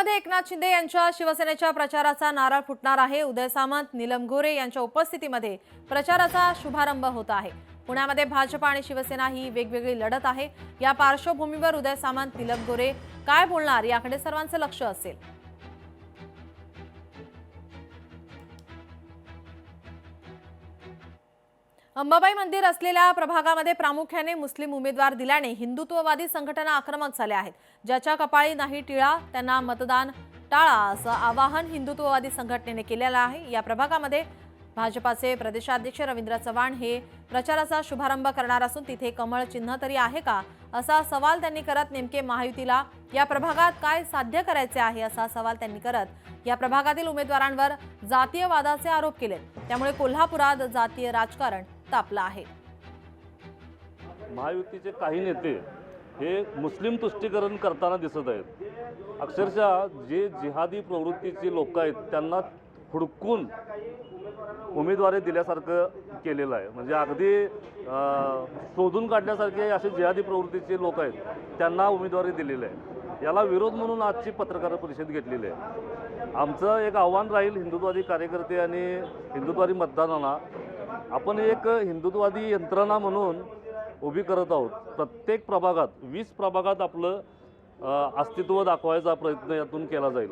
मुंबईमध्ये एकनाथ शिंदे यांच्या शिवसेनेच्या प्रचाराचा नारळ फुटणार आहे। उदय सामंत, नीलम गोरे यांच्या उपस्थितीमध्ये प्रचाराचा शुभारंभ होत आहे। पुण्यामध्ये भाजप आणि शिवसेना ही वेगवेगळी लढत आहे। या पार्श्वभूमीवर उदय सामंत, नीलम गोरे काय बोलणार याकडे सर्वांचं लक्ष असेल। अंबाबाई मंदिर असलेल्या प्रभागामध्ये प्रामुख्याने मुस्लिम उमेदवार दिल्याने हिंदुत्ववादी संघटना आक्रमक झाल्या आहेत। ज्याच्या कपाळी नाही टिळा त्यांना मतदान टाळा असं आवाहन हिंदुत्ववादी संघटनेने केलेलं आहे। या प्रभागामध्ये भाजपाचे प्रदेशाध्यक्ष रवींद्र चव्हाण हे प्रचाराचा शुभारंभ करणार असून तिथे कमळ चिन्ह तरी आहे का असा सवाल त्यांनी करत नेमके महायुतीला या प्रभागात काय साध्य करायचे आहे असा सवाल त्यांनी करत या प्रभागातील उमेदवारांवर जातीयवादाचे आरोप केले। त्यामुळे कोल्हापुरात जातीय राजकारण तापलं आहे। महायुतीचे काही नेते हे मुस्लिम तुष्टीकरण करताना दिसत आहेत। अक्षरशः जे जिहादी प्रवृत्तीचे लोक आहेत त्यांना हुडकून उमेदवारी दिल्यासारखं केलेलं आहे। म्हणजे अगदी शोधून काढल्यासारखे असे जिहादी प्रवृत्तीचे लोक आहेत त्यांना उमेदवारी दिलेली आहे। याला विरोध म्हणून आजची पत्रकार परिषद घेतलेली आहे। आमचं एक आव्हान राहील हिंदुत्ववादी कार्यकर्ते आणि हिंदुत्ववादी मतदारांना, आपण एक हिंदुत्ववादी यंत्रणा म्हणून उभी करत आहोत। प्रत्येक प्रभागात 20 प्रभागात आपलं अस्तित्व दाखवायचा प्रयत्न यातून केला जाईल।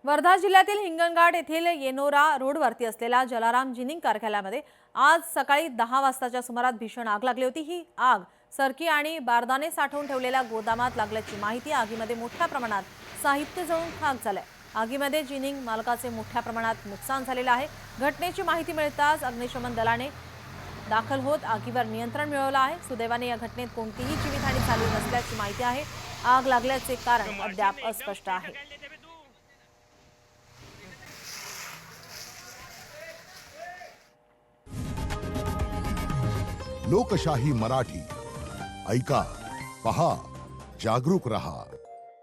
वर्धा जिल्ह्यातील हिंगणघाट येथील येनोरा रोडवरती असलेल्या जलाराम जिनिंग कारखान्यामध्ये आज सकाळी 10 वाजताच्या सुमारास भीषण आग लागली होती। ही आग सरकी आणि बारदाने साठवून ठेवलेल्या गोदामात लागल्याची माहिती। आगीमध्ये मोठ्या प्रमाणात साहित्य जळून खाक झाले। आगीमध्ये जिनिंग मालकाचे मोठ्या प्रमाणात नुकसान झालेले आहे। घटनेची माहिती मिळताच अग्निशमन दलाने दाखल होत आगीवर नियंत्रण मिळवलं आहे। सुदैवाने या घटनेत कोणतीही जीवितहानी झाली नसल्याची माहिती आहे। आग लागल्याचे कारण अद्याप अस्पष्ट आहे। लोकशाही मराठी ऐका, पहा, जागरूक रहा।